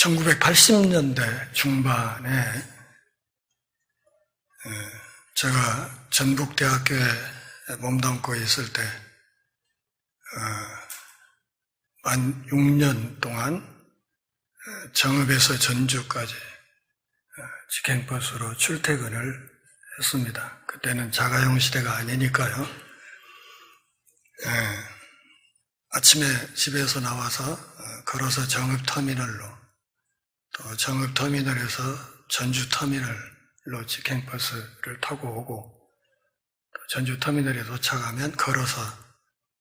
1980년대 중반에 제가 전북대학교에 몸담고 있을 때 만 6년 동안 정읍에서 전주까지 직행버스로 출퇴근을 했습니다. 그때는 자가용 시대가 아니니까요. 아침에 집에서 나와서 걸어서 정읍터미널로, 또 정읍터미널에서 전주터미널로 직행버스를 타고 오고, 또 전주터미널에 도착하면 걸어서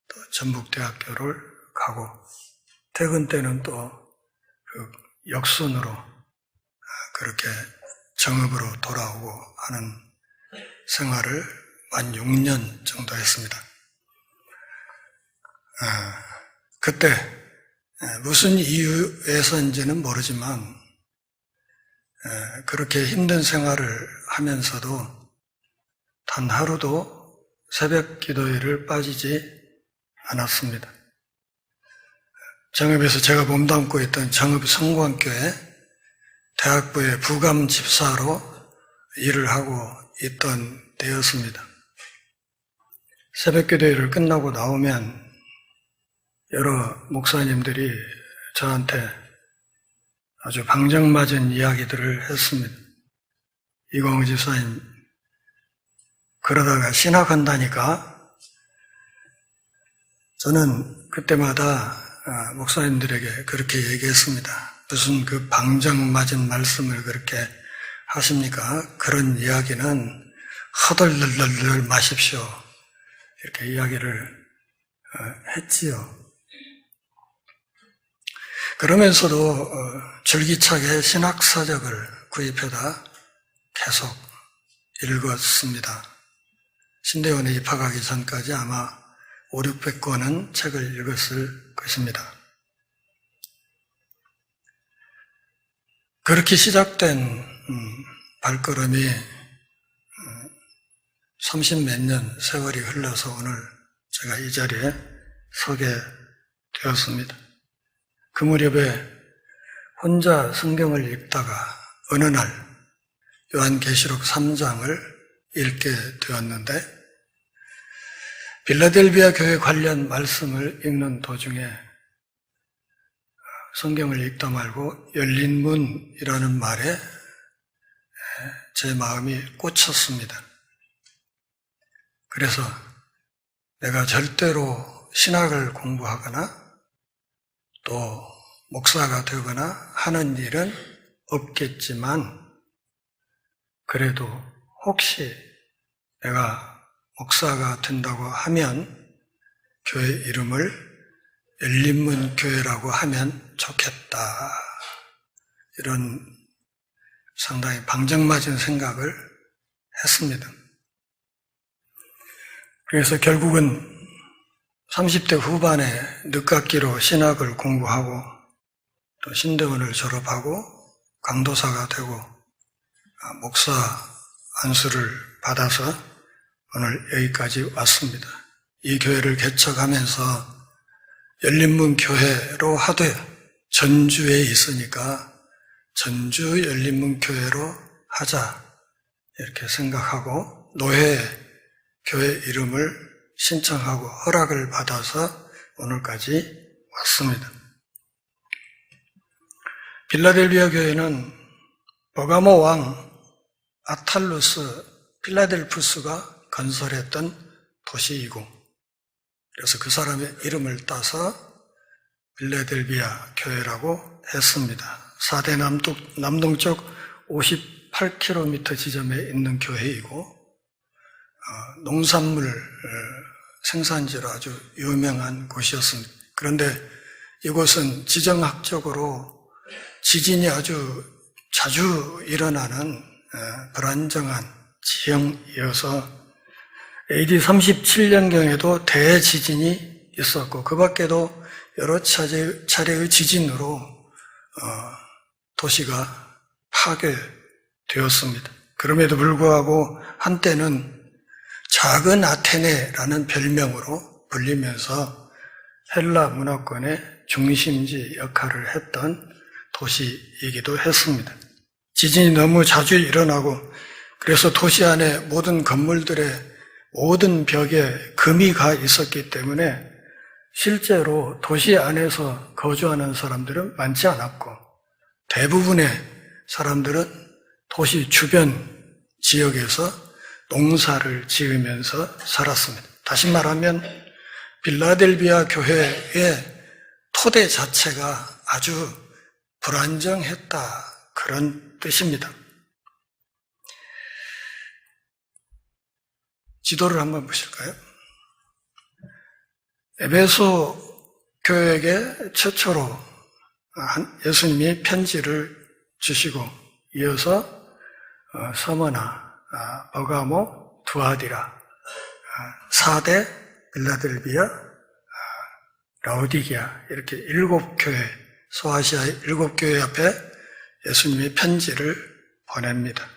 또 전북대학교를 가고, 퇴근 때는 또 그 역순으로 그렇게 정읍으로 돌아오고 하는 생활을 만 6년 정도 했습니다. 그때 무슨 이유에서인지는 모르지만 그렇게 힘든 생활을 하면서도 단 하루도 새벽 기도회를 빠지지 않았습니다. 정읍에서 제가 몸담고 있던 정읍 성광교회 대학부의 부감 집사로 일을 하고 있던 때였습니다. 새벽 기도회를 끝나고 나오면 여러 목사님들이 저한테 아주 방정맞은 이야기들을 했습니다. 이광우 집사님, 그러다가 신학한다니까. 저는 그때마다 목사님들에게 그렇게 얘기했습니다. 무슨 그 방정맞은 말씀을 그렇게 하십니까? 그런 이야기는 허덜덜덜 마십시오. 이렇게 이야기를 했지요. 그러면서도 줄기차게 신학서적을 구입해다 계속 읽었습니다. 신대원에 입학하기 전까지 아마 500~600권은 책을 읽었을 것입니다. 그렇게 시작된 발걸음이 30몇 년 세월이 흘러서 오늘 제가 이 자리에 서게 되었습니다. 그 무렵에 혼자 성경을 읽다가 어느 날 요한계시록 3장을 읽게 되었는데, 빌라델비아 교회 관련 말씀을 읽는 도중에 성경을 읽다 말고 열린 문이라는 말에 제 마음이 꽂혔습니다. 그래서 내가 절대로 신학을 공부하거나 또 목사가 되거나 하는 일은 없겠지만, 그래도 혹시 내가 목사가 된다고 하면 교회 이름을 열린문 교회라고 하면 좋겠다. 이런 상당히 방정맞은 생각을 했습니다. 그래서 결국은 30대 후반에 늦깎이로 신학을 공부하고 또 신대원을 졸업하고 강도사가 되고 목사 안수를 받아서 오늘 여기까지 왔습니다. 이 교회를 개척하면서 열린문 교회로 하되 전주에 있으니까 전주 열린문 교회로 하자 이렇게 생각하고 노회 교회 이름을 신청하고 허락을 받아서 오늘까지 왔습니다. 빌라델비아 교회는 버가모 왕 아탈루스 필라델푸스가 건설했던 도시이고, 그래서 그 사람의 이름을 따서 빌라델비아 교회라고 했습니다. 사대 남동쪽 58km 지점에 있는 교회이고, 농산물 생산지로 아주 유명한 곳이었습니다. 그런데 이곳은 지정학적으로 지진이 아주 자주 일어나는 불안정한 지형이어서 AD 37년경에도 대지진이 있었고, 그 밖에도 여러 차례의 지진으로 도시가 파괴되었습니다. 그럼에도 불구하고 한때는 작은 아테네라는 별명으로 불리면서 헬라 문화권의 중심지 역할을 했던 도시이기도 했습니다. 지진이 너무 자주 일어나고 그래서 도시 안에 모든 건물들의 모든 벽에 금이 가 있었기 때문에 실제로 도시 안에서 거주하는 사람들은 많지 않았고 대부분의 사람들은 도시 주변 지역에서 농사를 지으면서 살았습니다. 다시 말하면 빌라델비아 교회의 토대 자체가 아주 불안정했다, 그런 뜻입니다. 지도를 한번 보실까요? 에베소 교회에게 최초로 예수님이 편지를 주시고 이어서 서머나, 버가모, 두아디라, 사대, 빌라델비아, 라오디게아, 이렇게 7교회, 소아시아의 7교회 앞에 예수님이 편지를 보냅니다.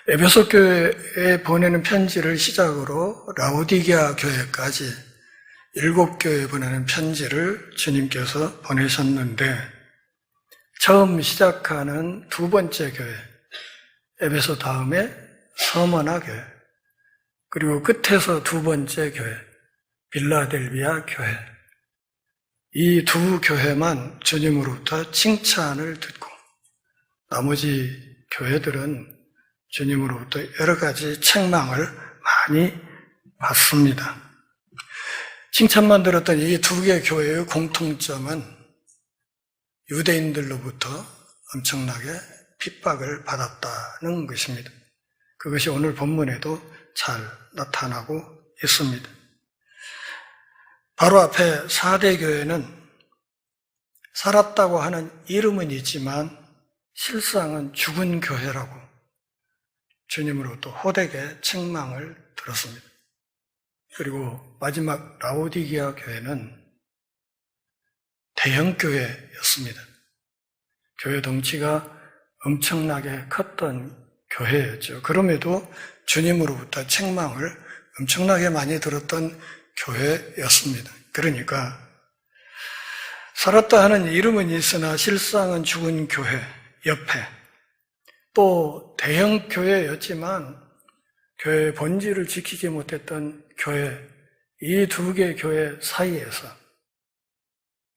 에베소 교회에 보내는 편지를 시작으로 라오디게아 교회까지 7교회에 보내는 편지를 주님께서 보내셨는데 처음 시작하는 두 번째 교회, 에베소 다음에 서머나 교회, 그리고 끝에서 두 번째 교회, 빌라델비아 교회, 이 두 교회만 주님으로부터 칭찬을 듣고 나머지 교회들은 주님으로부터 여러 가지 책망을 많이 받습니다. 칭찬만 들었던 이 두 개의 교회의 공통점은 유대인들로부터 엄청나게 핍박을 받았다는 것입니다. 그것이 오늘 본문에도 잘 나타나고 있습니다. 바로 앞에 4대 교회는 살았다고 하는 이름은 있지만 실상은 죽은 교회라고 주님으로부터 호되게 책망을 들었습니다. 그리고 마지막 라오디게아 교회는 대형 교회였습니다. 교회 덩치가 엄청나게 컸던 교회였죠. 그럼에도 주님으로부터 책망을 엄청나게 많이 들었던 교회였습니다. 그러니까 살았다 하는 이름은 있으나 실상은 죽은 교회 옆에 또 대형 교회였지만 교회의 본질을 지키지 못했던 교회, 이 두 개의 교회 사이에서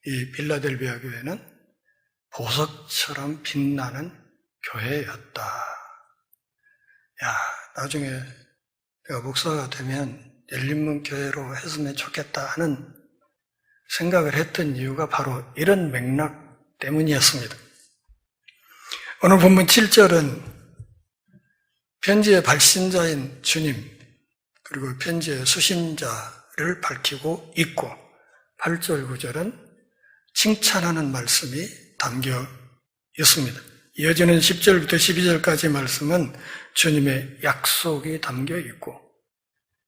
이 빌라델비아 교회는 보석처럼 빛나는 교회였다. 야, 나중에 내가 목사가 되면 열린문 교회로 했으면 좋겠다 하는 생각을 했던 이유가 바로 이런 맥락 때문이었습니다. 오늘 본문 7절은 편지의 발신자인 주님 그리고 편지의 수신자를 밝히고 있고 8절 9절은 칭찬하는 말씀이 담겨 있습니다. 이어지는 10절부터 12절까지 말씀은 주님의 약속이 담겨 있고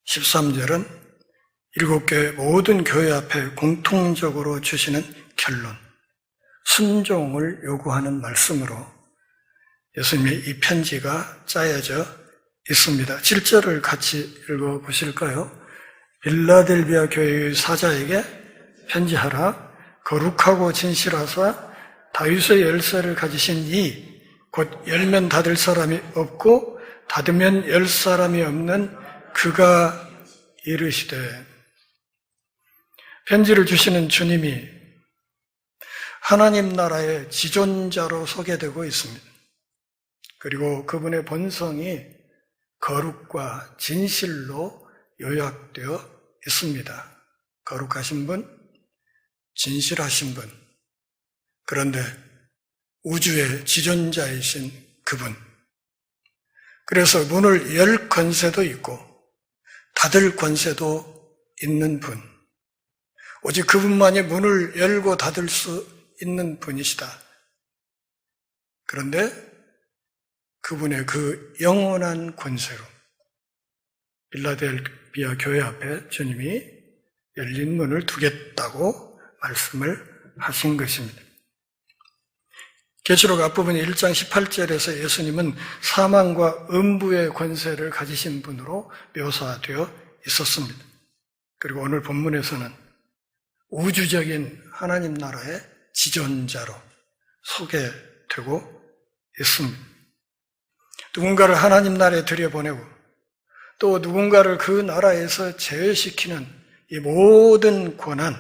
13절은 7교회 모든 교회 앞에 공통적으로 주시는 결론, 순종을 요구하는 말씀으로 예수님의 이 편지가 짜여져 있습니다. 7절을 같이 읽어보실까요? 빌라델비아 교회의 사자에게 편지하라. 거룩하고 진실하사 다윗의 열쇠를 가지신 이 곧 열면 닫을 사람이 없고 닫으면 열 사람이 없는 그가 이르시되, 편지를 주시는 주님이 하나님 나라의 지존자로 소개되고 있습니다. 그리고 그분의 본성이 거룩과 진실로 요약되어 있습니다. 거룩하신 분, 진실하신 분, 그런데 우주의 지존자이신 그분, 그래서 문을 열 권세도 있고 닫을 권세도 있는 분, 오직 그분만이 문을 열고 닫을 수 있는 분이시다. 그런데 그분의 그 영원한 권세로 빌라델비아 교회 앞에 주님이 열린 문을 두겠다고 말씀을 하신 것입니다. 계시록 앞부분 1장 18절에서 예수님은 사망과 음부의 권세를 가지신 분으로 묘사되어 있었습니다. 그리고 오늘 본문에서는 우주적인 하나님 나라의 지존자로 소개되고 있습니다. 누군가를 하나님 나라에 들여보내고 또 누군가를 그 나라에서 제외시키는 이 모든 권한,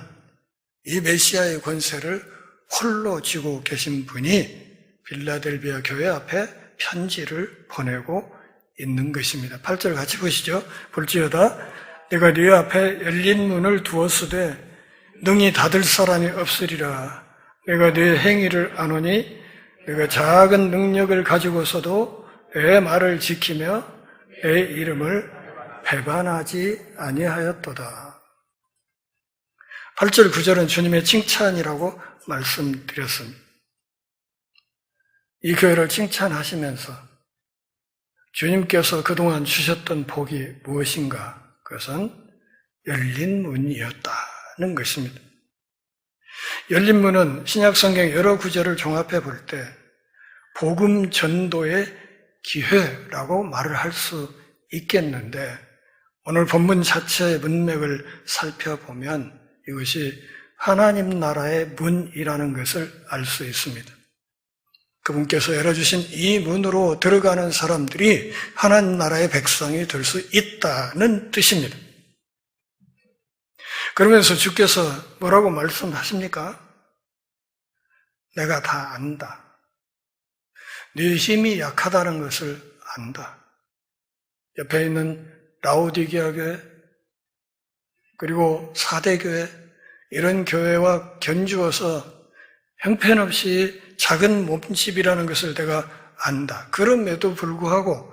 이 메시아의 권세를 홀로 쥐고 계신 분이 빌라델비아 교회 앞에 편지를 보내고 있는 것입니다. 8절 같이 보시죠. 볼지어다 내가 네 앞에 열린 문을 두었으되 능히 닫을 사람이 없으리라. 내가 네 행위를 아노니 내가 작은 능력을 가지고서도 내 말을 지키며 내 이름을 배반하지 아니하였도다. 8절 9절은 주님의 칭찬이라고 말씀드렸습니다. 이 교회를 칭찬하시면서 주님께서 그동안 주셨던 복이 무엇인가? 그것은 열린 문이었다는 것입니다. 열린 문은 신약성경 여러 구절을 종합해 볼 때 복음 전도의 기회라고 말을 할 수 있겠는데 오늘 본문 자체의 문맥을 살펴보면 이것이 하나님 나라의 문이라는 것을 알 수 있습니다. 그분께서 열어주신 이 문으로 들어가는 사람들이 하나님 나라의 백성이 될 수 있다는 뜻입니다. 그러면서 주께서 뭐라고 말씀하십니까? 내가 다 안다. 네 힘이 약하다는 것을 안다. 옆에 있는 라오디게아 교회 그리고 사대교회 이런 교회와 견주어서 형편없이 작은 몸집이라는 것을 내가 안다. 그럼에도 불구하고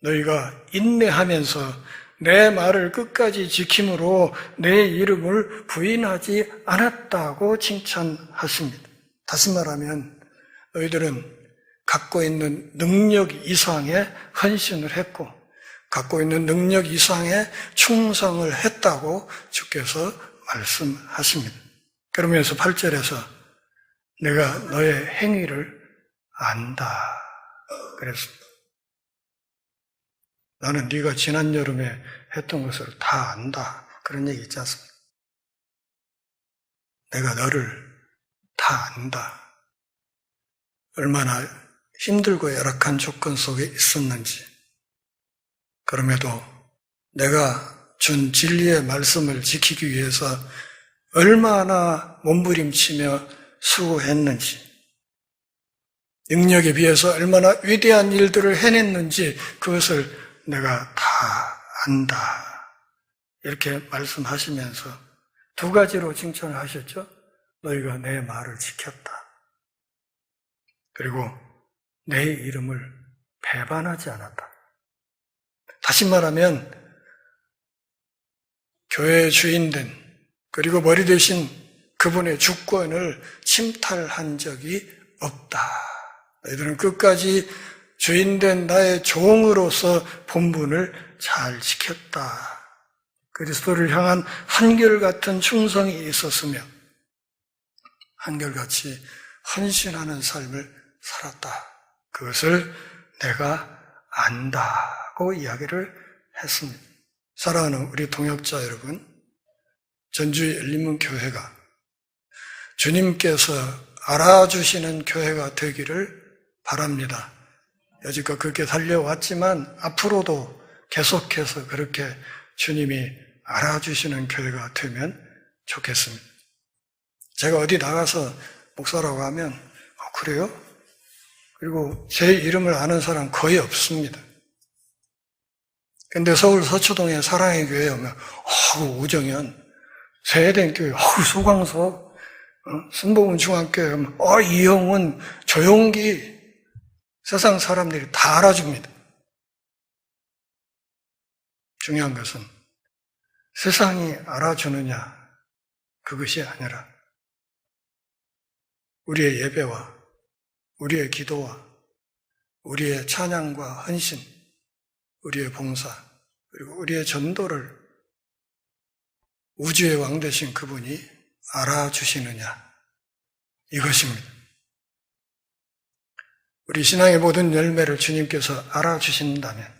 너희가 인내하면서 내 말을 끝까지 지킴으로 내 이름을 부인하지 않았다고 칭찬하십니다. 다시 말하면 너희들은 갖고 있는 능력 이상의 헌신을 했고 갖고 있는 능력 이상의 충성을 했다고 주께서 말씀하십니다. 그러면서 8절에서 내가 너의 행위를 안다 그랬습니다. 나는 네가 지난 여름에 했던 것을 다 안다. 그런 얘기 있지 않습니까? 내가 너를 다 안다. 얼마나 힘들고 열악한 조건 속에 있었는지 그럼에도 내가 준 진리의 말씀을 지키기 위해서 얼마나 몸부림치며 수고했는지 능력에 비해서 얼마나 위대한 일들을 해냈는지 그것을 내가 다 안다. 이렇게 말씀하시면서 두 가지로 칭찬을 하셨죠. 너희가 내 말을 지켰다. 그리고 내 이름을 배반하지 않았다. 다시 말하면 교회의 주인된 그리고 머리 대신 그분의 주권을 침탈한 적이 없다. 너희들은 끝까지 주인된 나의 종으로서 본분을 잘 지켰다. 그리스도를 향한 한결같은 충성이 있었으며 한결같이 헌신하는 삶을 살았다. 그것을 내가 안다고 이야기를 했습니다. 사랑하는 우리 동역자 여러분, 전주의 열린문 교회가 주님께서 알아주시는 교회가 되기를 바랍니다. 여지껏 그렇게 달려왔지만 앞으로도 계속해서 그렇게 주님이 알아주시는 교회가 되면 좋겠습니다. 제가 어디 나가서 목사라고 하면 그래요? 그리고 제 이름을 아는 사람 거의 없습니다. 근데 서울 서초동에 사랑의 교회에 오면 오정현, 세대교회, 소광서, 순복음 중학교에 오면 이형은, 조용기, 세상 사람들이 다 알아줍니다. 중요한 것은 세상이 알아주느냐 그것이 아니라 우리의 예배와 우리의 기도와 우리의 찬양과 헌신, 우리의 봉사, 그리고 우리의 전도를 우주의 왕 되신 그분이 알아주시느냐 이것입니다. 우리 신앙의 모든 열매를 주님께서 알아주신다면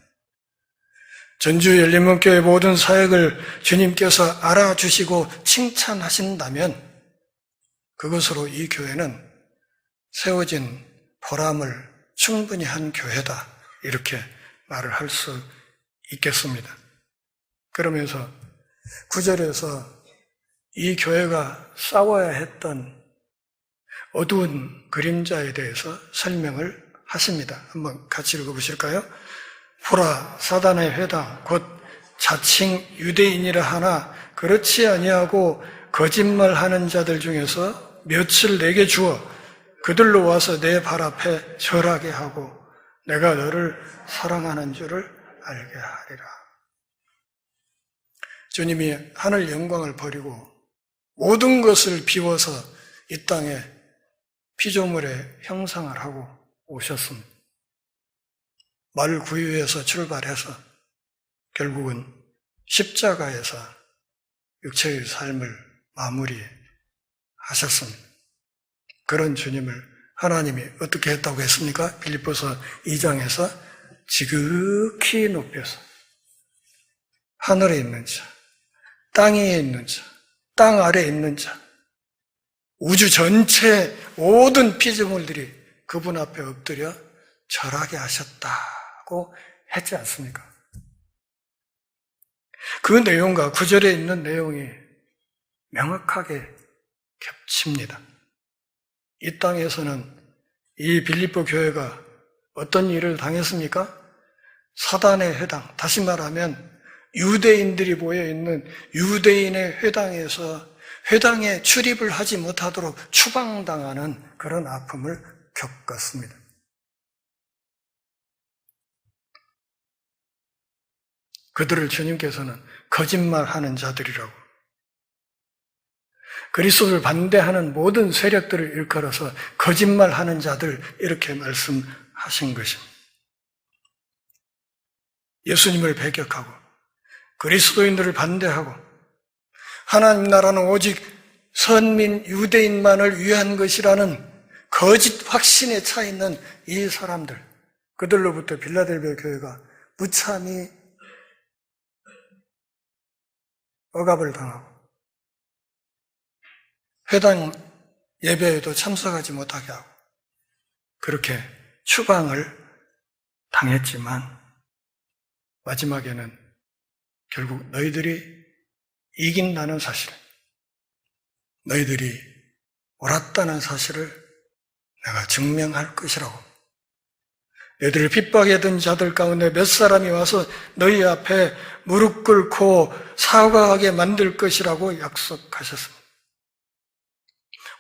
전주 열린문교회 모든 사역을 주님께서 알아주시고 칭찬하신다면 그것으로 이 교회는 세워진 보람을 충분히 한 교회다. 이렇게 말을 할 수 있겠습니다. 그러면서 9절에서 이 교회가 싸워야 했던 어두운 그림자에 대해서 설명을 하십니다. 한번 같이 읽어보실까요? 보라, 사단의 회당 곧 자칭 유대인이라 하나 그렇지 아니하고 거짓말하는 자들 중에서 며칠 내게 주어 그들로 와서 내 발 앞에 절하게 하고 내가 너를 사랑하는 줄을 알게 하리라. 주님이 하늘 영광을 버리고 모든 것을 비워서 이 땅에 피조물의 형상을 하고 오셨습니다. 말구유에서 출발해서 결국은 십자가에서 육체의 삶을 마무리하셨습니다. 그런 주님을 하나님이 어떻게 했다고 했습니까? 빌립보서 2장에서 지극히 높여서 하늘에 있는 자, 땅 위에 있는 자, 땅 아래에 있는 자, 우주 전체 모든 피조물들이 그분 앞에 엎드려 절하게 하셨다고 했지 않습니까? 그 내용과 9절에 있는 내용이 명확하게 겹칩니다. 이 땅에서는 이 빌립보 교회가 어떤 일을 당했습니까? 사단의 회당, 다시 말하면 유대인들이 모여있는 유대인의 회당에서 회당에 출입을 하지 못하도록 추방당하는 그런 아픔을 겪었습니다. 그들을 주님께서는 거짓말하는 자들이라고, 그리스도를 반대하는 모든 세력들을 일컬어서 거짓말하는 자들 이렇게 말씀하신 것입니다. 예수님을 배격하고 그리스도인들을 반대하고 하나님 나라는 오직 선민 유대인만을 위한 것이라는 거짓 확신에 차 있는 이 사람들, 그들로부터 빌라델비아 교회가 무참히 억압을 당하고 회당 예배에도 참석하지 못하게 하고 그렇게 추방을 당했지만 마지막에는 결국 너희들이 이긴다는 사실, 너희들이 옳았다는 사실을 내가 증명할 것이라고, 너희들을 핍박하던 자들 가운데 몇 사람이 와서 너희 앞에 무릎 꿇고 사과하게 만들 것이라고 약속하셨습니다.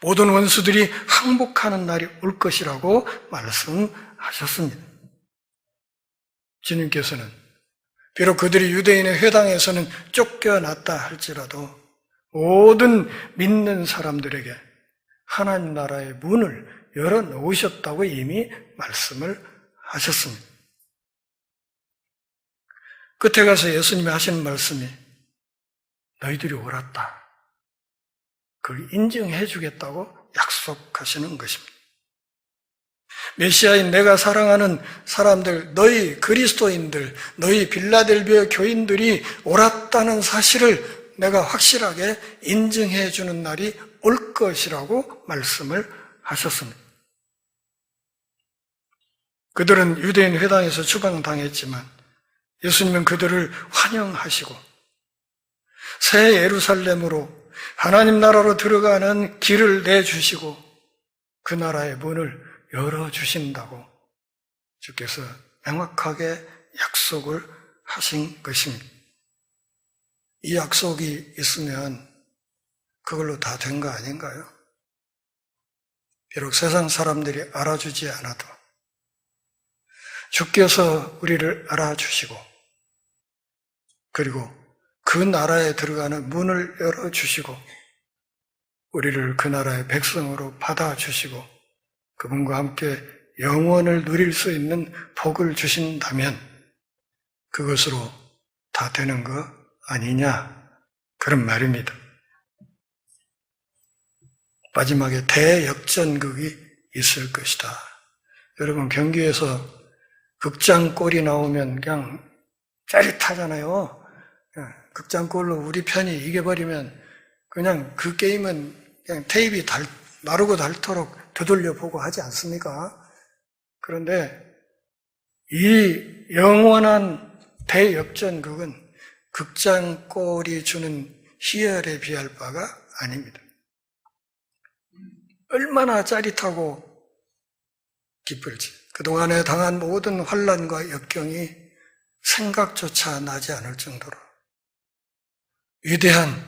모든 원수들이 항복하는 날이 올 것이라고 말씀하셨습니다. 주님께서는 비록 그들이 유대인의 회당에서는 쫓겨났다 할지라도 모든 믿는 사람들에게 하나님 나라의 문을 열어놓으셨다고 이미 말씀을 하셨습니다. 끝에 가서 예수님이 하시는 말씀이 너희들이 옳았다, 그걸 인정해 주겠다고 약속하시는 것입니다. 메시아인 내가 사랑하는 사람들, 너희 그리스도인들, 너희 빌라델비아 교인들이 옳았다는 사실을 내가 확실하게 인정해 주는 날이 올 것이라고 말씀을 하셨습니다. 그들은 유대인 회당에서 추방당했지만 예수님은 그들을 환영하시고 새 예루살렘으로 하나님 나라로 들어가는 길을 내주시고 그 나라의 문을 열어주신다고 주께서 명확하게 약속을 하신 것입니다. 이 약속이 있으면 그걸로 다 된 거 아닌가요? 비록 세상 사람들이 알아주지 않아도 주께서 우리를 알아주시고 그리고 그 나라에 들어가는 문을 열어주시고 우리를 그 나라의 백성으로 받아주시고 그분과 함께 영원을 누릴 수 있는 복을 주신다면 그것으로 다 되는 거 아니냐, 그런 말입니다. 마지막에 대역전극이 있을 것이다. 여러분, 경기에서 극장골이 나오면 그냥 짜릿하잖아요. 극장골로 우리 편이 이겨버리면 그냥 그 게임은 그냥 테이프 마르고 닳도록 되돌려 보고 하지 않습니까? 그런데 이 영원한 대역전극은 극장골이 주는 희열에 비할 바가 아닙니다. 얼마나 짜릿하고 기쁠지. 그동안에 당한 모든 환난과 역경이 생각조차 나지 않을 정도로 위대한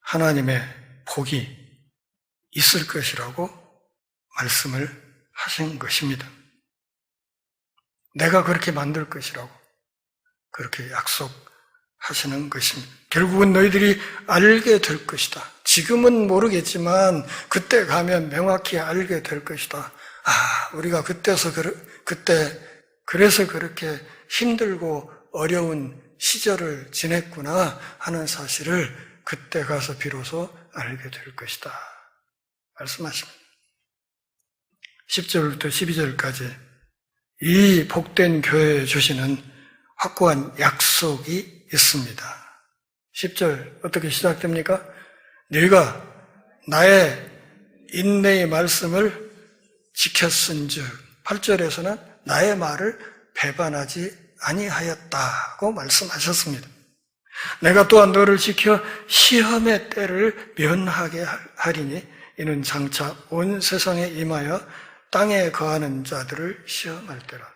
하나님의 복이 있을 것이라고 말씀을 하신 것입니다. 내가 그렇게 만들 것이라고 그렇게 약속하시는 것입니다. 결국은 너희들이 알게 될 것이다. 지금은 모르겠지만 그때 가면 명확히 알게 될 것이다. 우리가 그래서 그렇게 힘들고 어려운 시절을 지냈구나 하는 사실을 그때 가서 비로소 알게 될 것이다. 말씀하십니다. 10절부터 12절까지 이 복된 교회에 주시는 확고한 약속이 있습니다. 10절 어떻게 시작됩니까? 너희가 나의 인내의 말씀을 지켰은즉 8절에서는 나의 말을 배반하지 아니하였다고 말씀하셨습니다. 내가 또한 너를 지켜 시험의 때를 면하게 하리니 이는 장차 온 세상에 임하여 땅에 거하는 자들을 시험할 때라.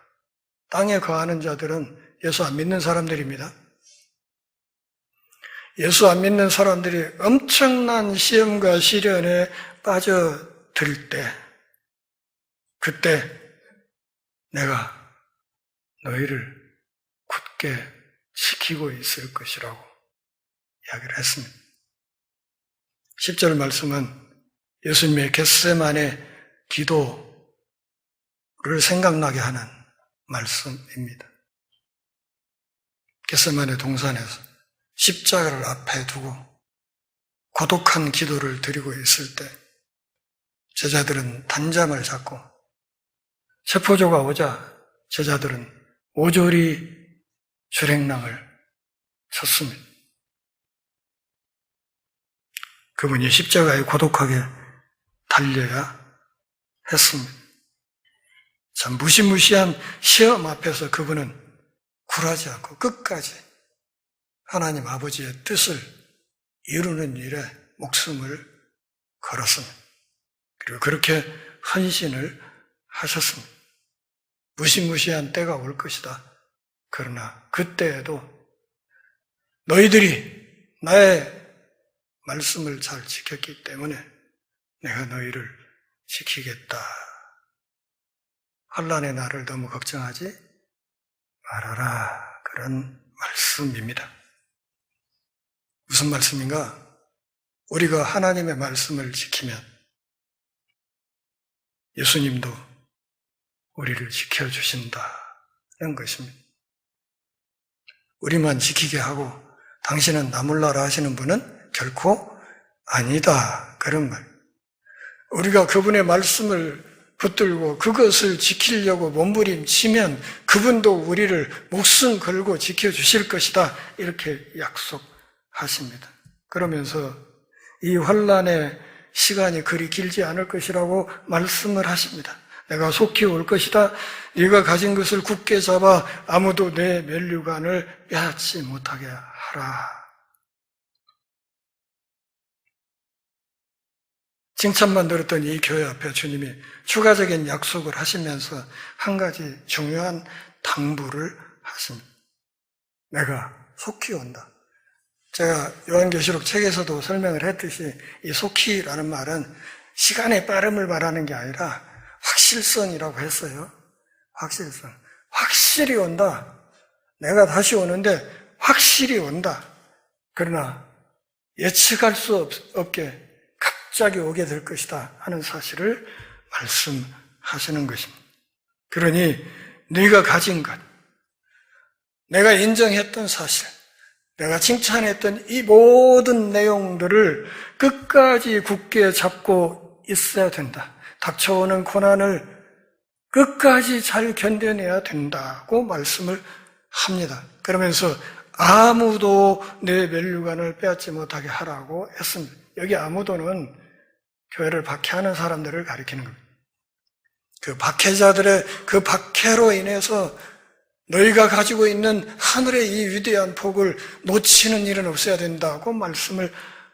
땅에 거하는 자들은 예수 안 믿는 사람들입니다. 예수 안 믿는 사람들이 엄청난 시험과 시련에 빠져들 때, 그때 내가 너희를 굳게 지키고 있을 것이라고 이야기를 했습니다. 10절 말씀은 예수님의 겟세마네 기도를 생각나게 하는 말씀입니다. 겟세마네 동산에서 십자가를 앞에 두고 고독한 기도를 드리고 있을 때 제자들은 단잠을 잡고 세포조가 오자 제자들은 오조리 주랭랑을 쳤습니다. 그분이 십자가에 고독하게 달려야 했습니다. 참 무시무시한 시험 앞에서 그분은 굴하지 않고 끝까지 하나님 아버지의 뜻을 이루는 일에 목숨을 걸었습니다. 그리고 그렇게 헌신을 하셨습니다. 무시무시한 때가 올 것이다. 그러나 그때에도 너희들이 나의 말씀을 잘 지켰기 때문에 내가 너희를 지키겠다. 환난의 날을 너무 걱정하지 말아라. 그런 말씀입니다. 무슨 말씀인가? 우리가 하나님의 말씀을 지키면 예수님도 우리를 지켜주신다는 것입니다. 우리만 지키게 하고 당신은 나 몰라라 하시는 분은 결코 아니다. 그런 말. 우리가 그분의 말씀을 붙들고 그것을 지키려고 몸부림치면 그분도 우리를 목숨 걸고 지켜주실 것이다. 이렇게 약속하십니다. 그러면서 이 환난의 시간이 그리 길지 않을 것이라고 말씀을 하십니다. 내가 속히 올 것이다. 네가 가진 것을 굳게 잡아 아무도 내 면류관을 빼앗지 못하게 하라. 칭찬만 들었던 이 교회 앞에 주님이 추가적인 약속을 하시면서 한 가지 중요한 당부를 하십니다. 내가 속히 온다. 제가 요한계시록 책에서도 설명을 했듯이 이 속히라는 말은 시간의 빠름을 말하는 게 아니라 확실성이라고 했어요. 확실성. 확실히 온다. 내가 다시 오는데 확실히 온다. 그러나 예측할 수 없게 갑자기 오게 될 것이다 하는 사실을 말씀하시는 것입니다. 그러니 네가 가진 것, 내가 인정했던 사실, 내가 칭찬했던 이 모든 내용들을 끝까지 굳게 잡고 있어야 된다. 닥쳐오는 고난을 끝까지 잘 견뎌내야 된다고 말씀을 합니다. 그러면서 아무도 내 면류관을 빼앗지 못하게 하라고 했습니다. 여기 아무도는 교회를 박해하는 사람들을 가리키는 겁니다. 그 박해자들의 그 박해로 인해서 너희가 가지고 있는 하늘의 이 위대한 복을 놓치는 일은 없어야 된다고 말씀을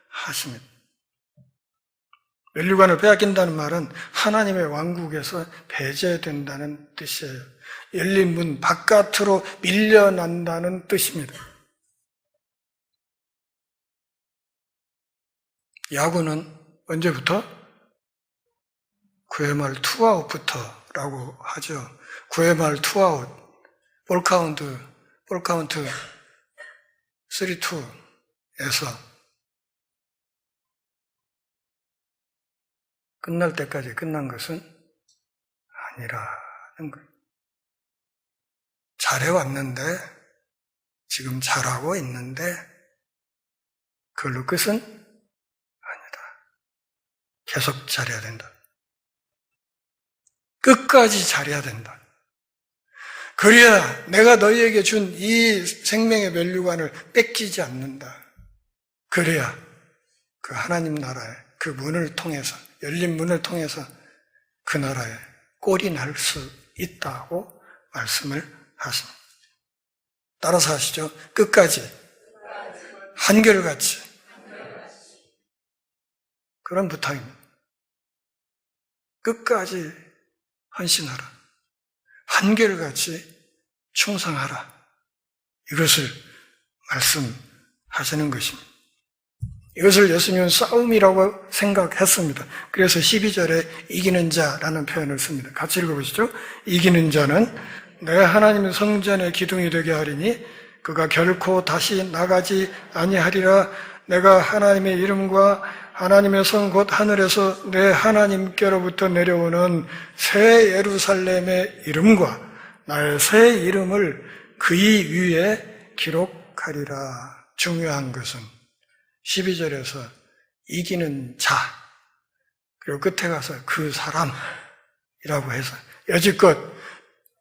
하십니다. 면류관을 빼앗긴다는 말은 하나님의 왕국에서 배제된다는 뜻이에요. 열린 문 바깥으로 밀려난다는 뜻입니다. 야구는 언제부터? 9회 말 투아웃부터라고 하죠. 9회 말 투아웃, 볼 카운트 3-2에서 끝날 때까지 끝난 것은 아니라는 거예요. 잘해왔는데, 지금 잘하고 있는데, 그걸로 끝은 아니다. 계속 잘해야 된다. 끝까지 잘해야 된다. 그래야 내가 너희에게 준 이 생명의 면류관을 뺏기지 않는다. 그래야 그 하나님 나라의 그 문을 통해서, 열린 문을 통해서 그 나라에 꼴이 날 수 있다고 말씀을 하십니다. 따라서 하시죠. 끝까지, 한결같이. 그런 부탁입니다. 끝까지 헌신하라. 한결같이 충성하라. 이것을 말씀하시는 것입니다. 이것을 예수님은 싸움이라고 생각했습니다. 그래서 12절에 이기는 자라는 표현을 씁니다. 같이 읽어보시죠. 이기는 자는 내 하나님의 성전의 기둥이 되게 하리니 그가 결코 다시 나가지 아니하리라. 내가 하나님의 이름과 하나님의 성 곧 하늘에서 내 하나님께로부터 내려오는 새 예루살렘의 이름과 나의 새 이름을 그의 위에 기록하리라. 중요한 것은 12절에서 이기는 자, 그리고 끝에 가서 그 사람이라고 해서 여지껏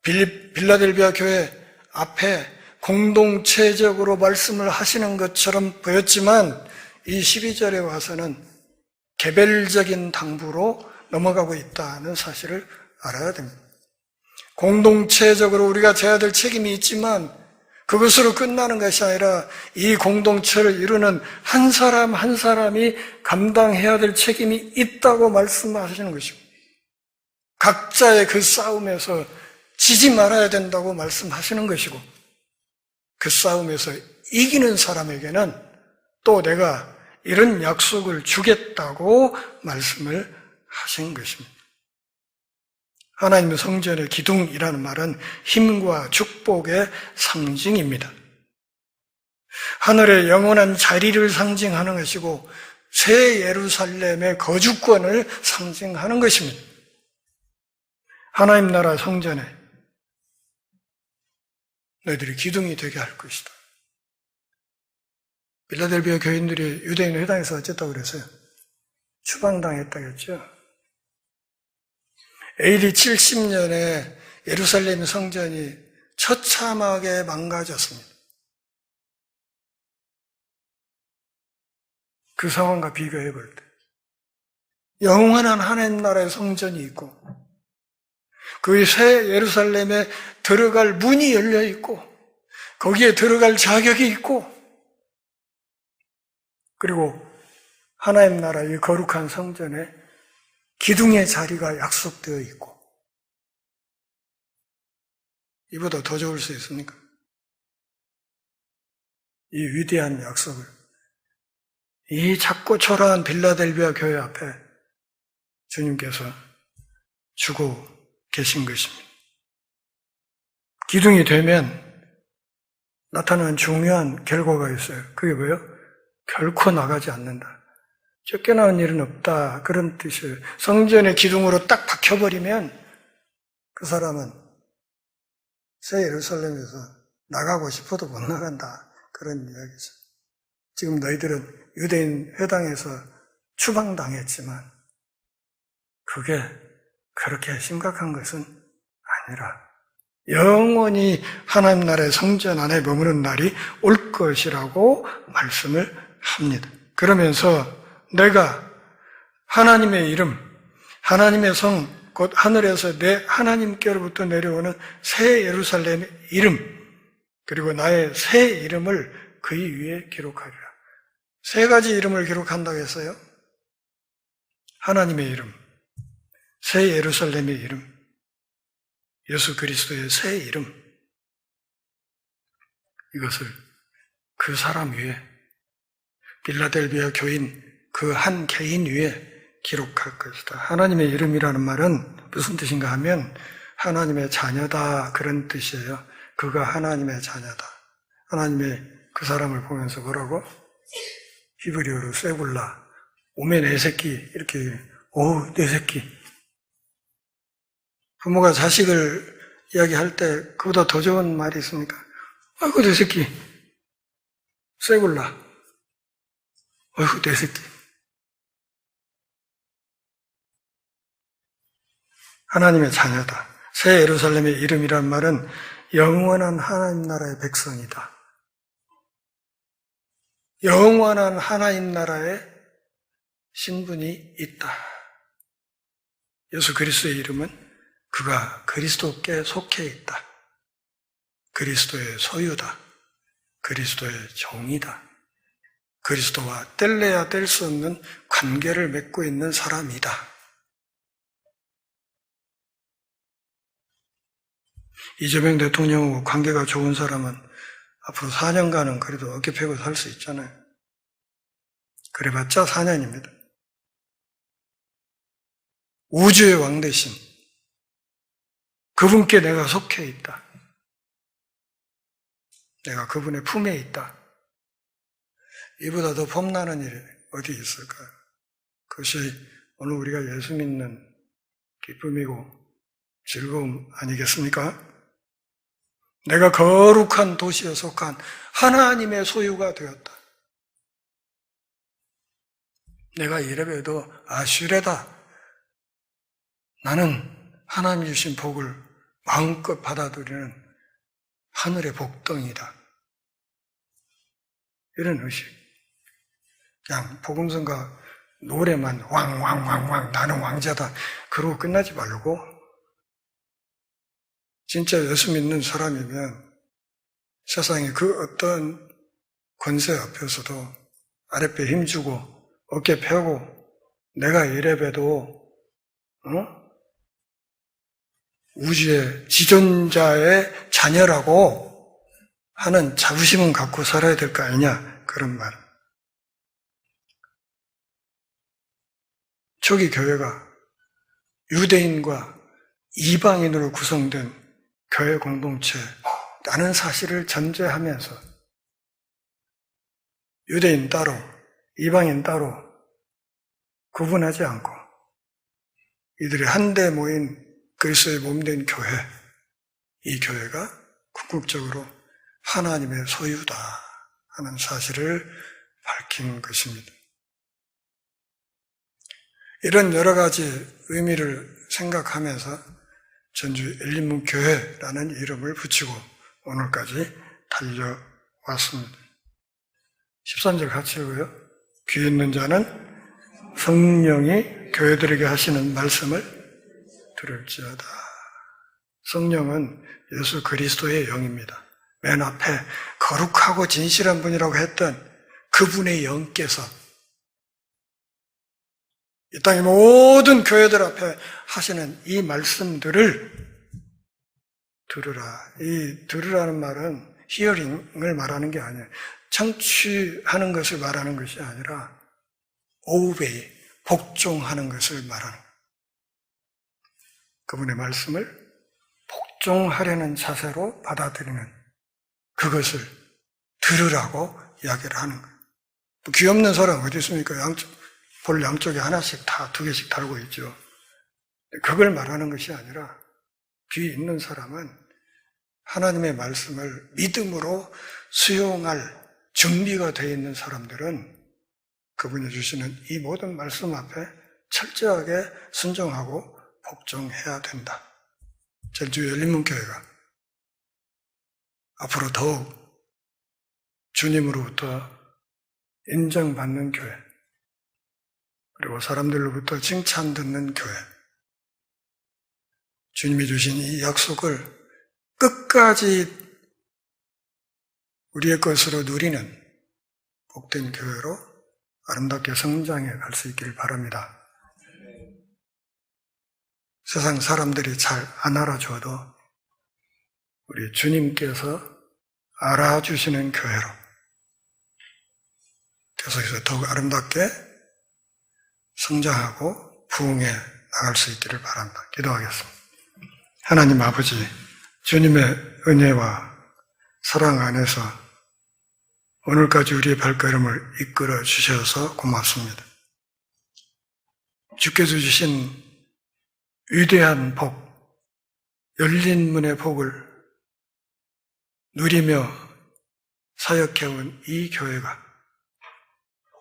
빌라델비아 교회 앞에 공동체적으로 말씀을 하시는 것처럼 보였지만 이 12절에 와서는 개별적인 당부로 넘어가고 있다는 사실을 알아야 됩니다. 공동체적으로 우리가 져야 될 책임이 있지만 그것으로 끝나는 것이 아니라 이 공동체를 이루는 한 사람 한 사람이 감당해야 될 책임이 있다고 말씀하시는 것이고 각자의 그 싸움에서 지지 말아야 된다고 말씀하시는 것이고 그 싸움에서 이기는 사람에게는 또 내가 이런 약속을 주겠다고 말씀을 하신 것입니다. 하나님의 성전의 기둥이라는 말은 힘과 축복의 상징입니다. 하늘의 영원한 자리를 상징하는 것이고 새 예루살렘의 거주권을 상징하는 것입니다. 하나님 나라 성전에 너희들이 기둥이 되게 할 것이다. 빌라델비아 교인들이 유대인 회당에서 어쨌다고 그랬어요? 추방당했다겠죠. AD 70년에 예루살렘 성전이 처참하게 망가졌습니다. 그 상황과 비교해 볼 때 영원한 하나님 나라의 성전이 있고 그 새 예루살렘에 들어갈 문이 열려 있고 거기에 들어갈 자격이 있고 그리고 하나님 나라의 거룩한 성전에 기둥의 자리가 약속되어 있고 이보다 더 좋을 수 있습니까? 이 위대한 약속을 이 작고 초라한 빌라델비아 교회 앞에 주님께서 주고 계신 것입니다. 기둥이 되면 나타나는 중요한 결과가 있어요. 그게 뭐예요? 결코 나가지 않는다. 쫓겨나는 일은 없다. 그런 뜻이에요. 성전의 기둥으로 딱 박혀버리면 그 사람은 새 예루살렘에서 나가고 싶어도 못 나간다. 그런 이야기죠. 지금 너희들은 유대인 회당에서 추방당했지만 그게 그렇게 심각한 것은 아니라 영원히 하나님 나라의 성전 안에 머무는 날이 올 것이라고 말씀을 합니다. 그러면서 내가 하나님의 이름, 하나님의 성, 곧 하늘에서 내 하나님께로부터 내려오는 새 예루살렘의 이름, 그리고 나의 새 이름을 그 위에 기록하리라. 세 가지 이름을 기록한다고 했어요. 하나님의 이름, 새 예루살렘의 이름, 예수 그리스도의 새 이름, 이것을 그 사람 위에, 빌라델비아 교인 그 한 개인 위에 기록할 것이다. 하나님의 이름이라는 말은 무슨 뜻인가 하면 하나님의 자녀다, 그런 뜻이에요. 그가 하나님의 자녀다. 하나님의 그 사람을 보면서 뭐라고? 히브리어로 세굴라, 오메 내 새끼, 이렇게, 오, 내 새끼. 부모가 자식을 이야기할 때 그보다 더 좋은 말이 있습니까? 아이고, 내 새끼. 세굴라. 아이고, 내 새끼. 하나님의 자녀다. 새 예루살렘의 이름이란 말은 영원한 하나님 나라의 백성이다. 영원한 하나님 나라의 신분이 있다. 예수 그리스도의 이름은 그가 그리스도께 속해 있다. 그리스도의 소유다. 그리스도의 종이다. 그리스도와 뗄래야 뗄 수 없는 관계를 맺고 있는 사람이다. 이재명 대통령하고 관계가 좋은 사람은 앞으로 4년간은 그래도 어깨 펴고 살 수 있잖아요. 그래봤자 4년입니다. 우주의 왕 대신 그분께 내가 속해 있다. 내가 그분의 품에 있다. 이보다 더 폼나는 일이 어디 있을까? 그것이 오늘 우리가 예수 믿는 기쁨이고 즐거움 아니겠습니까? 내가 거룩한 도시에 속한 하나님의 소유가 되었다. 내가 이래봬도 아슈레다. 나는 하나님 주신 복을 마음껏 받아들이는 하늘의 복덩이다. 이런 의식. 그냥 복음성가 노래만 왕 나는 왕자다 그러고 끝나지 말고 진짜 예수 믿는 사람이면 세상에 그 어떤 권세 앞에서도 아랫배 힘주고 어깨 펴고 내가 이래봬도 우주의 지존자의 자녀라고 하는 자부심은 갖고 살아야 될 거 아니냐, 그런 말. 초기 교회가 유대인과 이방인으로 구성된 교회 공동체라는 사실을 전제하면서 유대인 따로, 이방인 따로 구분하지 않고 이들이 한데 모인 그리스도의 몸된 교회, 이 교회가 궁극적으로 하나님의 소유다 하는 사실을 밝힌 것입니다. 이런 여러 가지 의미를 생각하면서 전주 엘린문교회라는 이름을 붙이고 오늘까지 달려왔습니다. 13절 같이 읽어요. 귀 있는 자는 성령이 교회들에게 하시는 말씀을 들을지어다. 성령은 예수 그리스도의 영입니다. 맨 앞에 거룩하고 진실한 분이라고 했던 그분의 영께서 이 땅의 모든 교회들 앞에 하시는 이 말씀들을 들으라. 이 들으라는 말은 히어링을 말하는 게 아니에요. 청취하는 것을 말하는 것이 아니라 오베이, 복종하는 것을 말하는 거예요. 그분의 말씀을 복종하려는 자세로 받아들이는 그것을 들으라고 이야기를 하는 거예요. 귀 없는 사람 어디 있습니까? 볼 양쪽에 하나씩 다, 두 개씩 달고 있죠. 그걸 말하는 것이 아니라 귀 있는 사람은 하나님의 말씀을 믿음으로 수용할 준비가 되어 있는 사람들은 그분이 주시는 이 모든 말씀 앞에 철저하게 순종하고 복종해야 된다. 전주 열린문교회가 앞으로 더욱 주님으로부터 인정받는 교회, 그리고 사람들로부터 칭찬 듣는 교회. 주님이 주신 이 약속을 끝까지 우리의 것으로 누리는 복된 교회로 아름답게 성장해 갈 수 있기를 바랍니다. 세상 사람들이 잘 안 알아줘도 우리 주님께서 알아주시는 교회로 계속해서 더욱 아름답게 성장하고 부흥해 나갈 수 있기를 바랍니다. 기도하겠습니다. 하나님 아버지, 주님의 은혜와 사랑 안에서 오늘까지 우리의 발걸음을 이끌어 주셔서 고맙습니다. 주께서 주신 위대한 복, 열린 문의 복을 누리며 사역해온 이 교회가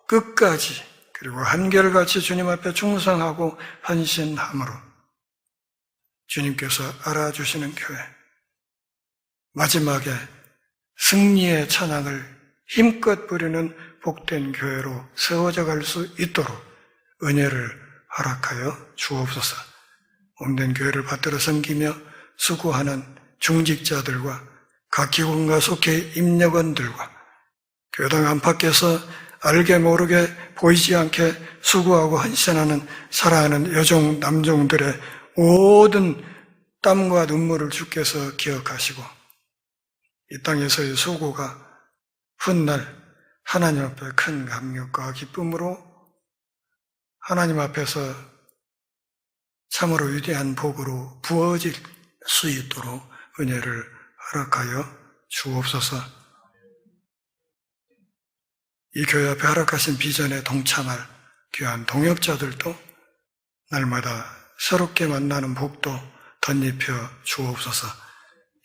끝까지 그리고 한결같이 주님 앞에 충성하고 헌신함으로 주님께서 알아주시는 교회, 마지막에 승리의 찬양을 힘껏 부리는 복된 교회로 세워져 갈 수 있도록 은혜를 허락하여 주옵소서. 몸된 교회를 받들어 섬기며 수고하는 중직자들과 각 기관과 속해 임력원들과 교당 안팎에서 알게 모르게 보이지 않게 수고하고 헌신하는 사랑하는 여종 남종들의 모든 땀과 눈물을 주께서 기억하시고 이 땅에서의 수고가 훗날 하나님 앞에 큰 감격과 기쁨으로 하나님 앞에서 참으로 위대한 복으로 부어질 수 있도록 은혜를 허락하여 주옵소서. 이 교회 앞에 허락하신 비전에 동참할 귀한 동역자들도 날마다 새롭게 만나는 복도 덧입혀 주옵소서.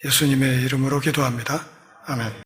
예수님의 이름으로 기도합니다. 아멘.